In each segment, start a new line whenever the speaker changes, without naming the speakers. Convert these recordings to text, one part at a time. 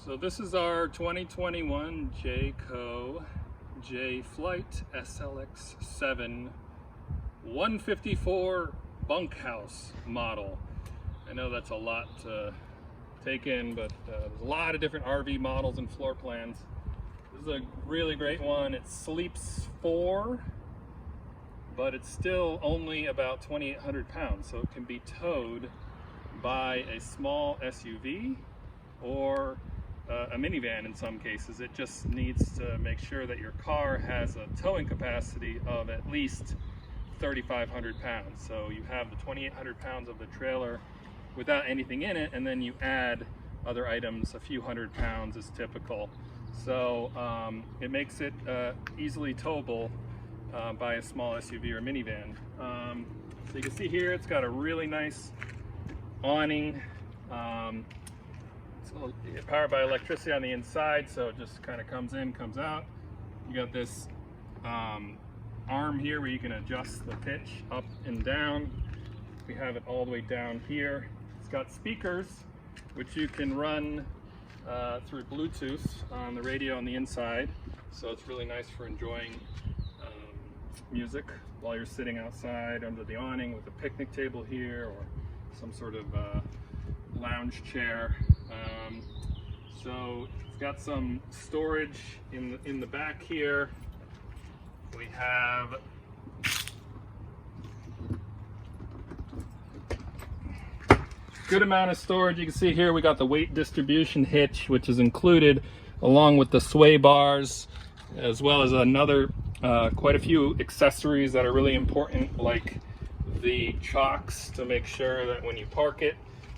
So this is our 2021 Jayco J Flight SLX7 154 bunkhouse model. I know that's a lot to take in, but there's a lot of different RV models and floor plans. This is a really great one. It sleeps 4, but it's still only about 2,800 pounds, so it can be towed by a small SUV or a minivan in some cases. It just needs to make sure that your car has a towing capacity of at least 3,500 pounds. So you have the 2,800 pounds of the trailer without anything in it, and then you add other items. A few hundred pounds is typical. So it makes it easily towable by a small SUV or minivan. So you can see here it's got a really nice awning. It's powered by electricity on the inside, so it just kind of comes in, comes out. You got this arm here where you can adjust the pitch up and down. We have it all the way down here. It's got speakers which you can run through Bluetooth on the radio on the inside, so it's really nice for enjoying music while you're sitting outside under the awning with a picnic table here or some sort of lounge chair. So it's got some storage in the back here. We have good amount of storage. You can see here we got the weight distribution hitch, which is included along with the sway bars, as well as another quite a few accessories that are really important, like the chocks to make sure that when you park it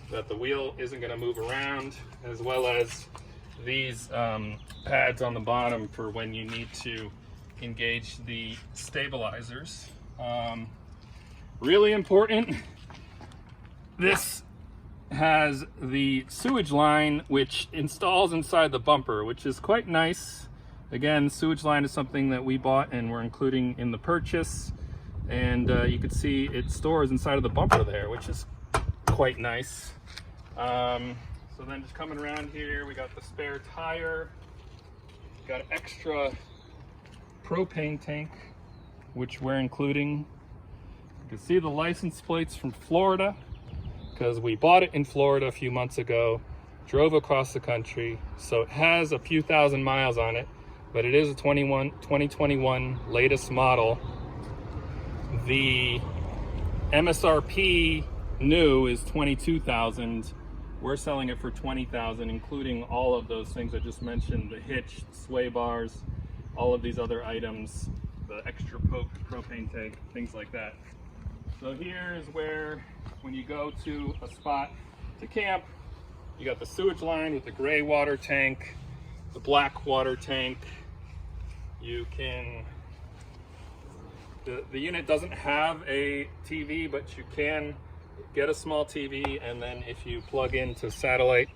that the wheel isn't going to move around, as well as these pads on the bottom for when you need to engage the stabilizers. Really important, this has the sewage line which installs inside the bumper, which is quite nice. Again, sewage line is something that we bought and we're including in the purchase, and you can see it stores inside of the bumper there, which is quite nice. So then just coming around here, we got the spare tire, got an extra propane tank, which we're including. You can see the license plates from Florida, because we bought it in Florida a few months ago, drove across the country, so it has a few thousand miles on it, but it is a 2021 latest model. The MSRP new is 22,000. We're selling it for 20,000, including all of those things I just mentioned, the hitch, sway bars, all of these other items, the extra propane tank, things like that. So here is where, when you go to a spot to camp, you got the sewage line with the gray water tank, the black water tank. You can, the unit doesn't have a TV, but you can get a small TV, and then if you plug into satellite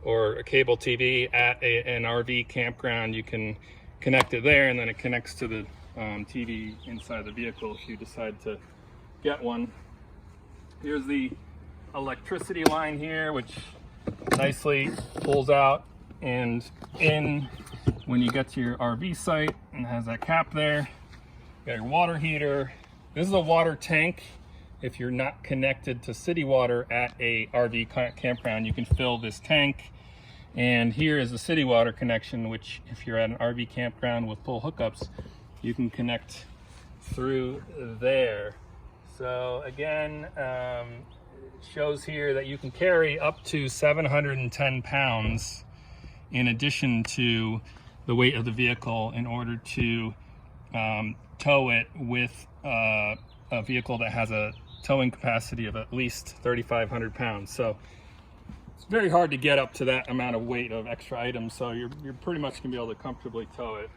or a cable TV at an RV campground, you can connect it there, and then it connects to the TV inside the vehicle if you decide to get one. Here's the electricity line here, which nicely pulls out and in when you get to your RV site, and has that cap there. You got your water heater. This is a water tank. If you're not connected to city water at a RV campground, you can fill this tank. And here is the city water connection, which if you're at an RV campground with full hookups, you can connect through there. So again, it shows here that you can carry up to 710 pounds in addition to the weight of the vehicle in order to tow it with a vehicle that has a towing capacity of at least 3,500 pounds. So it's very hard to get up to that amount of weight of extra items, so you're pretty much gonna be able to comfortably tow it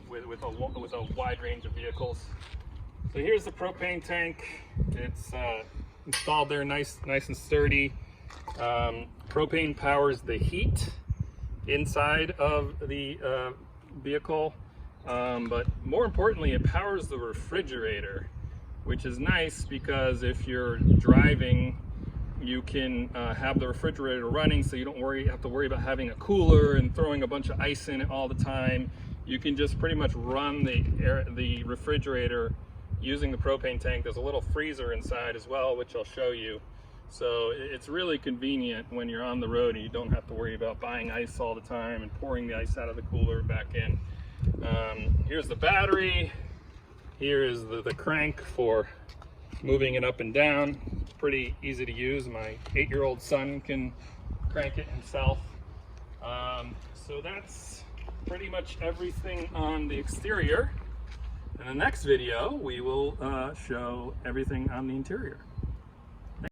with a wide range of vehicles. So here's the propane tank. It's installed there, nice and sturdy. Propane powers the heat inside of the vehicle, but more importantly, it powers the refrigerator, which is nice because if you're driving You can have the refrigerator running, so you don't have to worry about having a cooler and throwing a bunch of ice in it all the time. You can just pretty much run the refrigerator using the propane tank. There's a little freezer inside as well, which I'll show you. So it's really convenient when you're on the road and you don't have to worry about buying ice all the time and pouring the ice out of the cooler back in. Here's the battery. Here is the crank for moving it up and down. It's pretty easy to use. My 8-year-old son can crank it himself. So that's pretty much everything on the exterior. In the next video, we will show everything on the interior.